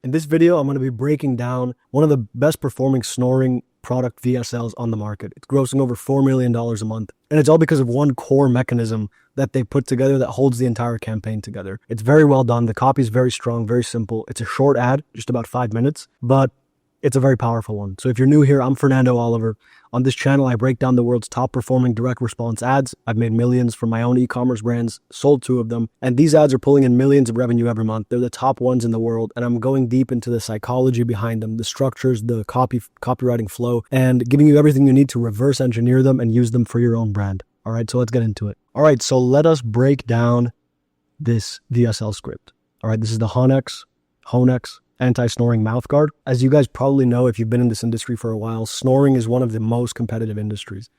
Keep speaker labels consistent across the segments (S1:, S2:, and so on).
S1: In this video, I'm going to be breaking down one of the best performing snoring product VSLs on the market. It's grossing over $4 million a month. And it's all because of one core mechanism that they put together that holds the entire campaign together. It's very well done. The copy is very strong, very simple. It's a short ad, just about 5 minutes, but it's a very powerful one. So if you're new here, I'm Fernando Oliver. On this channel, I break down the world's top performing direct response ads. I've made millions from my own e-commerce brands, sold 2 of them, and these ads are pulling in millions of revenue every month. They're the top ones in the world, and I'm going deep into the psychology behind them, the structures, the copywriting flow, and giving you everything you need to reverse engineer them and use them for your own brand. All right, so let's get into it. All right, so let us break down this VSL script. All right, this is the Honx Anti-Snoring mouthguard. As you guys probably know, if you've been in this industry for a while, snoring is one of the most competitive industries.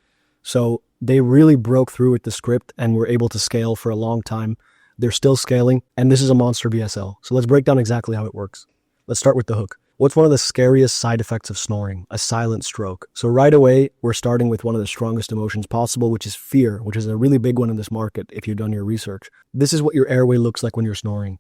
S1: So they really broke through with the script and were able to scale for a long time. They're still scaling, and this is a monster VSL. So let's break down exactly how it works. Let's start with the hook. What's one of the scariest side effects of snoring? A silent stroke. So right away, we're starting with one of the strongest emotions possible, which is fear, which is a really big one in this market if you've done your research. This is what your airway looks like when you're snoring.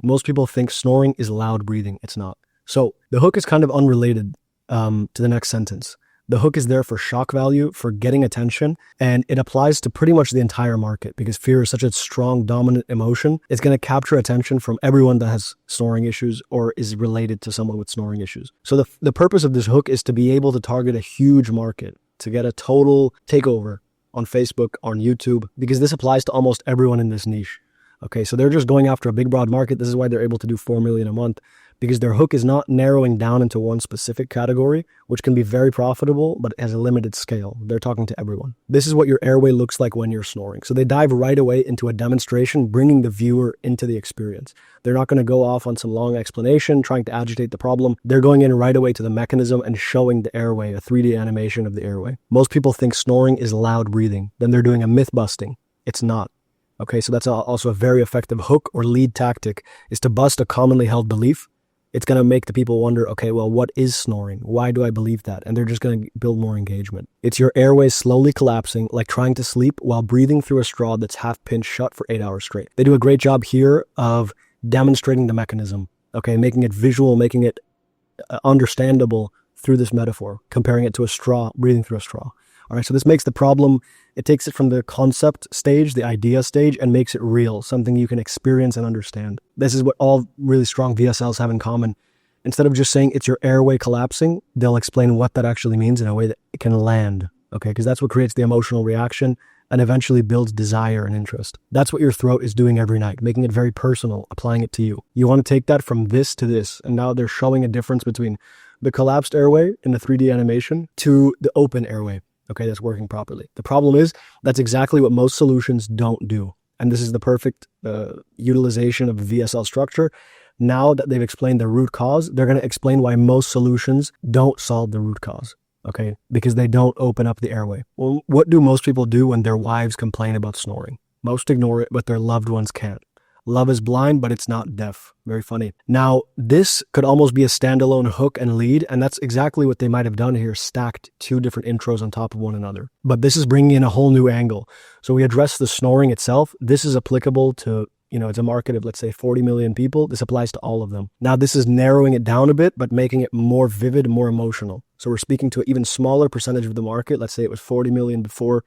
S1: Most people think snoring is loud breathing. It's not. So the hook is kind of unrelated to the next sentence. The hook is there for shock value, for getting attention, and it applies to pretty much the entire market because fear is such a strong, dominant emotion. It's going to capture attention from everyone that has snoring issues or is related to someone with snoring issues. So the purpose of this hook is to be able to target a huge market, to get a total takeover on Facebook, on YouTube, because this applies to almost everyone in this niche. Okay, so they're just going after a big, broad market. This is why they're able to do 4 million a month, because their hook is not narrowing down into one specific category, which can be very profitable, but has a limited scale. They're talking to everyone. This is what your airway looks like when you're snoring. So they dive right away into a demonstration, bringing the viewer into the experience. They're not going to go off on some long explanation, trying to agitate the problem. They're going in right away to the mechanism and showing the airway, a 3D animation of the airway. Most people think snoring is loud breathing. Then they're doing a myth busting. It's not. Okay, so that's also a very effective hook or lead tactic, is to bust a commonly held belief. It's going to make the people wonder, okay, well, what is snoring? Why do I believe that? And they're just going to build more engagement. It's your airways slowly collapsing, like trying to sleep while breathing through a straw that's half pinched shut for 8 hours straight. They do a great job here of demonstrating the mechanism, okay, making it visual, making it understandable through this metaphor, comparing it to a straw, breathing through a straw. All right, so this makes the problem, it takes it from the concept stage, the idea stage, and makes it real, something you can experience and understand. This is what all really strong VSLs have in common. Instead of just saying it's your airway collapsing, they'll explain what that actually means in a way that it can land, okay? Because that's what creates the emotional reaction and eventually builds desire and interest. That's what your throat is doing every night, making it very personal, applying it to you. You want to take that from this to this, and now they're showing a difference between the collapsed airway in the 3D animation to the open airway. Okay, that's working properly. The problem is that's exactly what most solutions don't do. And this is the perfect utilization of VSL structure. Now that they've explained the root cause, they're going to explain why most solutions don't solve the root cause. Okay, because they don't open up the airway. Well, what do most people do when their wives complain about snoring? Most ignore it, but their loved ones can't. Love is blind, but it's not deaf. Very funny. Now, this could almost be a standalone hook and lead, and that's exactly what they might have done here, stacked 2 different intros on top of one another. But this is bringing in a whole new angle. So we address the snoring itself. This is applicable to, it's a market of, let's say, 40 million people. This applies to all of them. Now, this is narrowing it down a bit, but making it more vivid, more emotional. So we're speaking to an even smaller percentage of the market. Let's say it was 40 million before.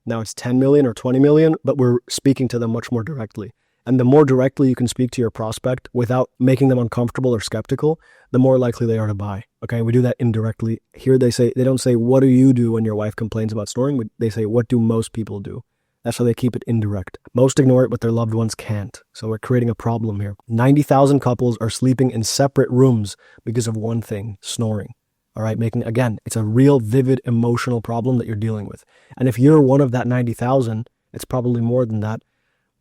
S1: Now it's 10 million or 20 million, but we're speaking to them much more directly. And the more directly you can speak to your prospect without making them uncomfortable or skeptical, the more likely they are to buy. Okay, we do that indirectly. Here they don't say, what do you do when your wife complains about snoring? They say, what do most people do? That's how they keep it indirect. Most ignore it, but their loved ones can't. So we're creating a problem here. 90,000 couples are sleeping in separate rooms because of one thing, snoring. All right, again, it's a real vivid emotional problem that you're dealing with. And if you're one of that 90,000, it's probably more than that,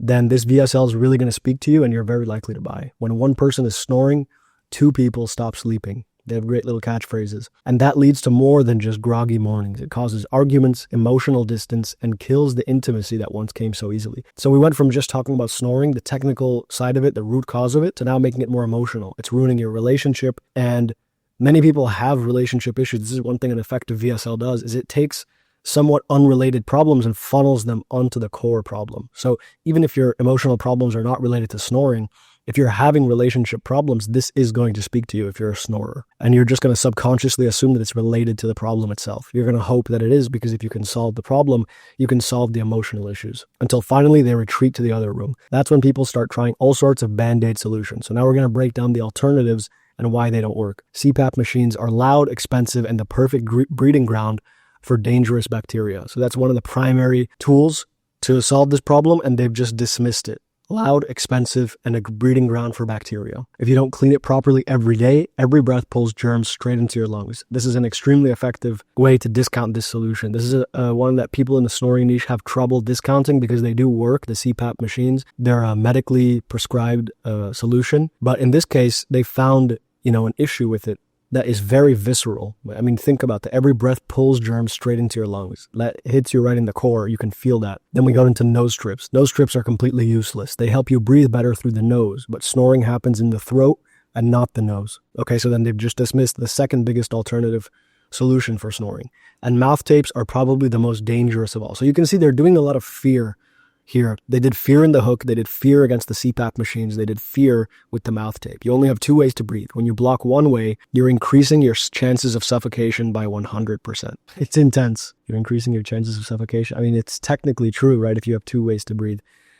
S1: then this VSL is really going to speak to you and you're very likely to buy. When one person is snoring, 2 people stop sleeping. They have great little catchphrases. And that leads to more than just groggy mornings. It causes arguments, emotional distance, and kills the intimacy that once came so easily. So we went from just talking about snoring, the technical side of it, the root cause of it, to now making it more emotional. It's ruining your relationship. And many people have relationship issues. This is one thing an effective VSL does, is it takes somewhat unrelated problems and funnels them onto the core problem. So even if your emotional problems are not related to snoring, If you're having relationship problems, this is going to speak to you if you're a snorer. And you're just going to subconsciously assume that it's related to the problem itself. You're going to hope that it is, because if you can solve the problem, you can solve the emotional issues. Until finally they retreat to the other room. That's when people start trying all sorts of band-aid solutions. So now we're going to break down the alternatives and why they don't work. CPAP machines are loud, expensive, and the perfect breeding ground for dangerous bacteria. So that's one of the primary tools to solve this problem, and they've just dismissed it. Loud, expensive, and a breeding ground for bacteria. If you don't clean it properly every day, every breath pulls germs straight into your lungs. This is an extremely effective way to discount this solution. This is one that people in the snoring niche have trouble discounting because they do work, the CPAP machines. They're a medically prescribed solution. But in this case, they found, an issue with it that is very visceral. I mean, think about that. Every breath pulls germs straight into your lungs. That hits you right in the core. You can feel that. Then we go into nose strips. Nose strips are completely useless. They help you breathe better through the nose, but snoring happens in the throat and not the nose. Okay, so then they've just dismissed the second biggest alternative solution for snoring. And mouth tapes are probably the most dangerous of all. So you can see they're doing a lot of fear here. They did fear in the hook. They did fear against the CPAP machines. They did fear with the mouth tape. You only have two ways to breathe. When you block one way, you're increasing your chances of suffocation by 100%. It's intense. You're increasing your chances of suffocation. I mean, it's technically true, right? If you have two ways to breathe.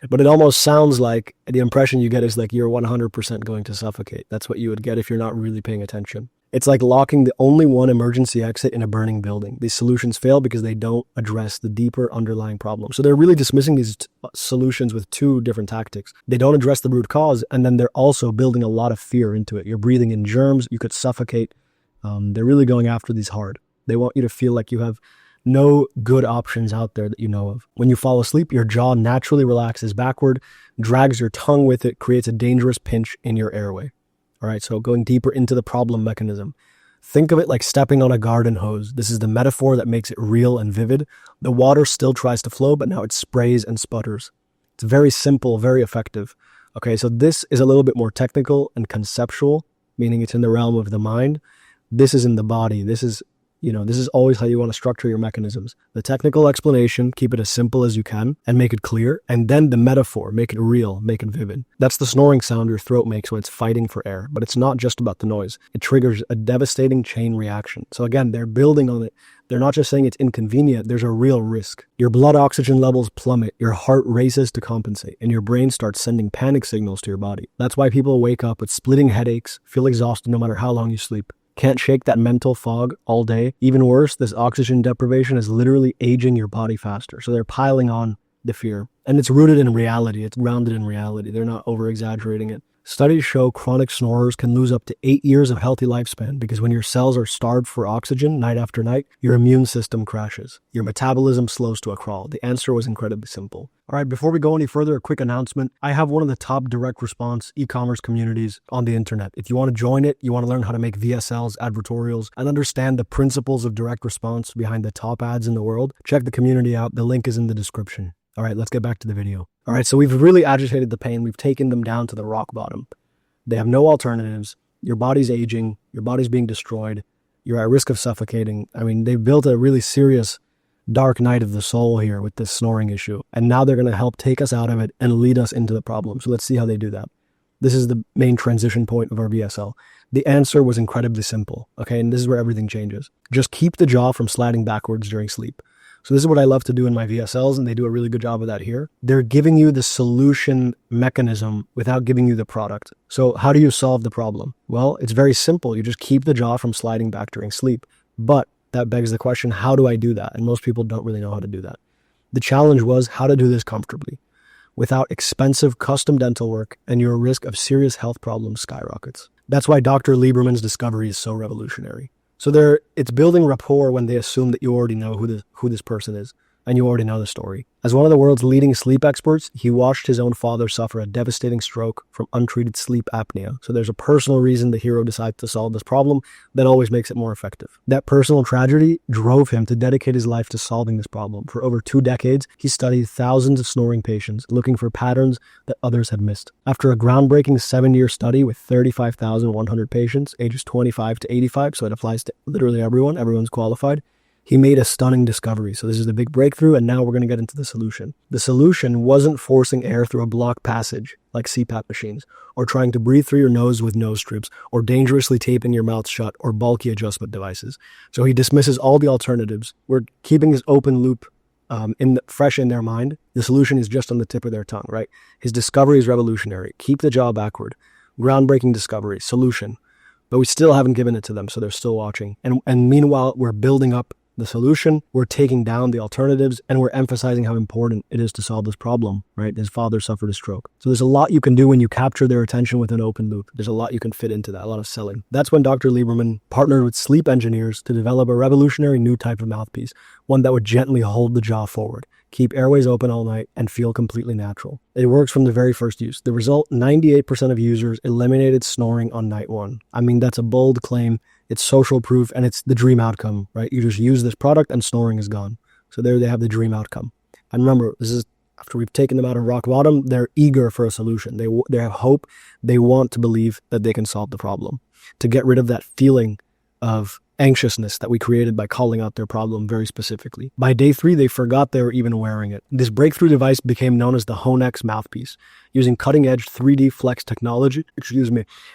S1: But it almost sounds like the impression you get is like you're 100% going to suffocate. That's what you would get if you're not really paying attention. It's like locking the only one emergency exit in a burning building. These solutions fail because they don't address the deeper underlying problem. So they're really dismissing these solutions with two different tactics. They don't address the root cause, and then they're also building a lot of fear into it. You're breathing in germs. You could suffocate. They're really going after these hard. They want you to feel like you have no good options out there that you know of. When you fall asleep, your jaw naturally relaxes backward, drags your tongue with it, creates a dangerous pinch in your airway. All right, so going deeper into the problem mechanism. Think of it like stepping on a garden hose. This is the metaphor that makes it real and vivid. The water still tries to flow, but now it sprays and sputters. It's very simple, very effective. Okay, so this is a little bit more technical and conceptual, meaning it's in the realm of the mind. This is in the body. This is always how you want to structure your mechanisms. The technical explanation, keep it as simple as you can and make it clear. And then the metaphor, make it real, make it vivid. That's the snoring sound your throat makes when it's fighting for air. But it's not just about the noise. It triggers a devastating chain reaction. So again, they're building on it. They're not just saying it's inconvenient. There's a real risk. Your blood oxygen levels plummet. Your heart races to compensate. And your brain starts sending panic signals to your body. That's why people wake up with splitting headaches, feel exhausted no matter how long you sleep. Can't shake that mental fog all day. Even worse, this oxygen deprivation is literally aging your body faster. So they're piling on the fear. And it's rooted in reality. It's grounded in reality. They're not over-exaggerating it. Studies show chronic snorers can lose up to 8 years of healthy lifespan because when your cells are starved for oxygen night after night, your immune system crashes. Your metabolism slows to a crawl. The answer was incredibly simple. All right, before we go any further, a quick announcement. I have one of the top direct response e-commerce communities on the internet. If you want to join it, you want to learn how to make VSLs, advertorials, and understand the principles of direct response behind the top ads in the world, check the community out. The link is in the description. All right, let's get back to the video. All right, so we've really agitated the pain. We've taken them down to the rock bottom. They have no alternatives. Your body's aging. Your body's being destroyed. You're at risk of suffocating. I mean, they've built a really serious dark night of the soul here with this snoring issue. And now they're going to help take us out of it and lead us into the problem. So let's see how they do that. This is the main transition point of our VSL. The answer was incredibly simple, okay? And this is where everything changes. Just keep the jaw from sliding backwards during sleep. So this is what I love to do in my VSLs, and they do a really good job of that here. They're giving you the solution mechanism without giving you the product. So how do you solve the problem? Well, it's very simple. You just keep the jaw from sliding back during sleep. But that begs the question, how do I do that? And most people don't really know how to do that. The challenge was how to do this comfortably without expensive custom dental work, and your risk of serious health problems skyrockets. That's why Dr. Lieberman's discovery is so revolutionary. So it's building rapport when they assume that you already know who this person is and you already know the story. As one of the world's leading sleep experts, he watched his own father suffer a devastating stroke from untreated sleep apnea. So there's a personal reason the hero decided to solve this problem that always makes it more effective. That personal tragedy drove him to dedicate his life to solving this problem. For over 2 decades, he studied thousands of snoring patients, looking for patterns that others had missed. After a groundbreaking 7-year study with 35,100 patients, ages 25 to 85, so it applies to literally everyone, everyone's qualified, He made a stunning discovery. So this is the big breakthrough, and now we're going to get into the solution. The solution wasn't forcing air through a blocked passage like CPAP machines, or trying to breathe through your nose with nose strips, or dangerously taping your mouth shut, or bulky adjustment devices. So he dismisses all the alternatives. We're keeping this open loop fresh in their mind. The solution is just on the tip of their tongue, right? His discovery is revolutionary. Keep the jaw backward. Groundbreaking discovery, solution. But we still haven't given it to them, so they're still watching. And meanwhile, we're building up the solution, we're taking down the alternatives, and we're emphasizing how important it is to solve this problem, right? His father suffered a stroke. So there's a lot you can do when you capture their attention with an open loop. There's a lot you can fit into that, a lot of selling. That's when Dr. Lieberman partnered with sleep engineers to develop a revolutionary new type of mouthpiece, one that would gently hold the jaw forward, keep airways open all night, and feel completely natural. It works from the very first use. The result, 98% of users eliminated snoring on night one. I mean, that's a bold claim. It's social proof, and it's the dream outcome, right? You just use this product and snoring is gone. So there they have the dream outcome. And remember, this is after we've taken them out of rock bottom, they're eager for a solution. They have hope. They want to believe that they can solve the problem, to get rid of that feeling of anxiousness that we created by calling out their problem very specifically. By day 3, they forgot they were even wearing it. This breakthrough device became known as the Honx mouthpiece, using cutting-edge 3D flex technology.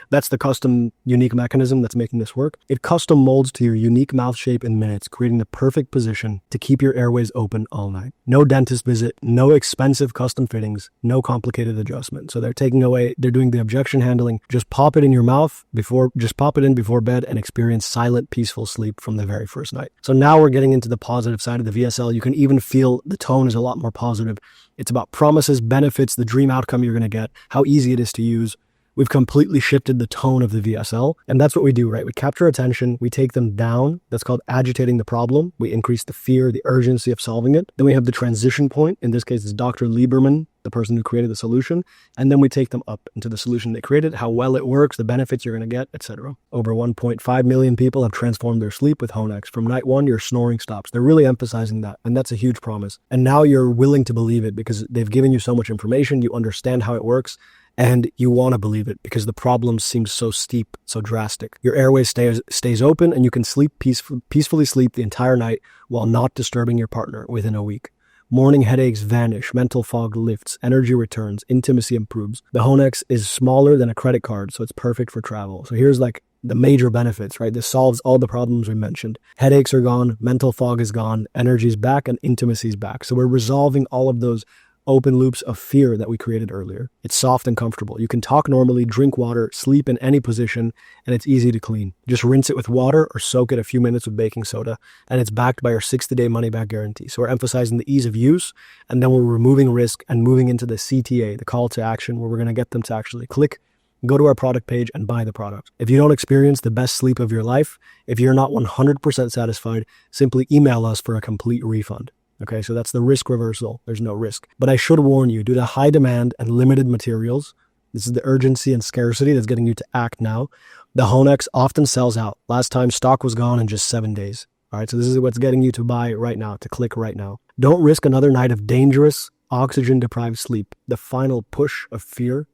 S1: That's the custom unique mechanism that's making this work. It custom molds to your unique mouth shape in minutes, creating the perfect position to keep your airways open all night. No dentist visit, no expensive custom fittings, no complicated adjustment. So they're doing the objection handling. Just pop it in your mouth before bed and experience silent, peaceful sleep from the very first night. So now we're getting into the positive side of the VSL. You can even feel the tone is a lot more positive. It's about promises, benefits, the dream outcome you're going to get, how easy it is to use. We've completely shifted the tone of the VSL, and that's what we do, right? We capture attention, we take them down. That's called agitating the problem. We increase the fear, the urgency of solving it. Then we have the transition point. In this case, it's Dr. Lieberman, the person who created the solution. And then we take them up into the solution they created, how well it works, the benefits you're going to get, etc. Over 1.5 million people have transformed their sleep with Honx. From night 1, your snoring stops. They're really emphasizing that, and that's a huge promise. And now you're willing to believe it because they've given you so much information, you understand how it works, and you want to believe it because the problem seems so steep, so drastic. Your airway stays open, and you can peacefully sleep the entire night while not disturbing your partner within a week. Morning headaches vanish, mental fog lifts, energy returns, intimacy improves. The Honx is smaller than a credit card, so it's perfect for travel. So here's like the major benefits, right? This solves all the problems we mentioned. Headaches are gone, mental fog is gone, energy's back, and intimacy's back. So we're resolving all of those open loops of fear that we created earlier. It's soft and comfortable. You can talk normally, drink water, sleep in any position, and it's easy to clean. Just rinse it with water or soak it a few minutes with baking soda, and it's backed by our 60-day money-back guarantee. So we're emphasizing the ease of use, and then we're removing risk and moving into the CTA, the call to action, where we're going to get them to actually click, go to our product page, and buy the product. If you don't experience the best sleep of your life, if you're not 100% satisfied, simply email us for a complete refund. Okay, so that's the risk reversal. There's no risk. But I should warn you, due to high demand and limited materials, this is the urgency and scarcity that's getting you to act now. The Honx often sells out. Last time, stock was gone in just 7 days. All right, so this is what's getting you to buy right now, to click right now. Don't risk another night of dangerous, oxygen-deprived sleep, the final push of fear.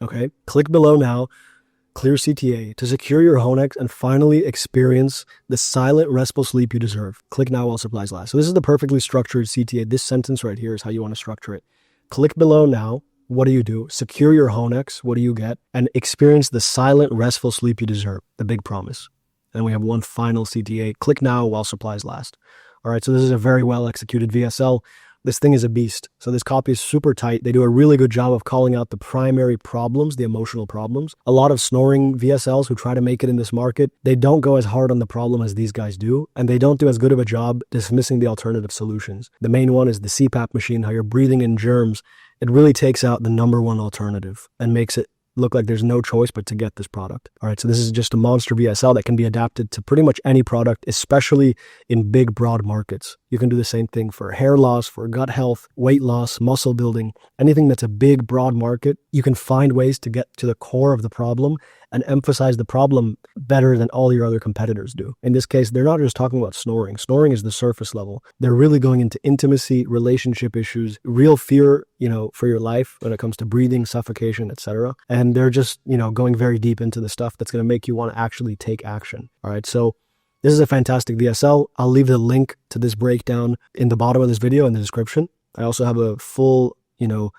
S1: Okay, click below now. Clear CTA to secure your Honx and finally experience the silent, restful sleep you deserve. Click now while supplies last. So this is the perfectly structured CTA. This sentence right here is how you want to structure it. Click below now. What do? Secure your Honx. What do you get? And experience the silent, restful sleep you deserve. The big promise. And we have one final CTA. Click now while supplies last. All right, so this is a very well executed VSL. This thing is a beast. So this copy is super tight. They do a really good job of calling out the primary problems, the emotional problems. A lot of snoring VSLs who try to make it in this market, they don't go as hard on the problem as these guys do, and they don't do as good of a job dismissing the alternative solutions. The main one is the CPAP machine, how you're breathing in germs. It really takes out the number one alternative and makes it look like there's no choice but to get this product. All right, so this is just a monster VSL that can be adapted to pretty much any product, especially in big, broad markets. You can do the same thing for hair loss, for gut health, weight loss, muscle building, anything that's a big, broad market. You can find ways to get to the core of the problem and emphasize the problem better than all your other competitors do. In this case, they're not just talking about snoring. Snoring is the surface level. They're really going into intimacy, relationship issues, real fear, for your life when it comes to breathing, suffocation, etc. And they're just, going very deep into the stuff that's going to make you want to actually take action. All right. So This is a fantastic VSL. I'll leave the link to this breakdown in the bottom of this video in the description. I also have a full,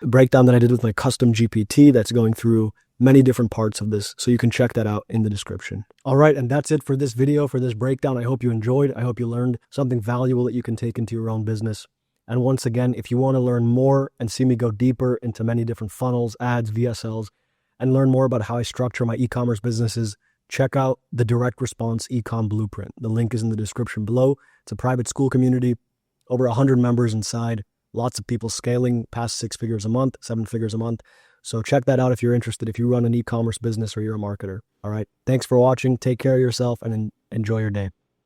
S1: breakdown that I did with my custom GPT that's going through many different parts of this. So you can check that out in the description. All right. And that's it for this video, for this breakdown. I hope you enjoyed. I hope you learned something valuable that you can take into your own business. And once again, if you want to learn more and see me go deeper into many different funnels, ads, VSLs, and learn more about how I structure my e-commerce businesses, check out the direct response Ecom Blueprint. The link is in the description below. It's a private school community, over 100 members inside, lots of people scaling past 6 figures a month, 7 figures a month. So check that out if you're interested, if you run an e-commerce business or you're a marketer. All right. Thanks for watching. Take care of yourself and enjoy your day.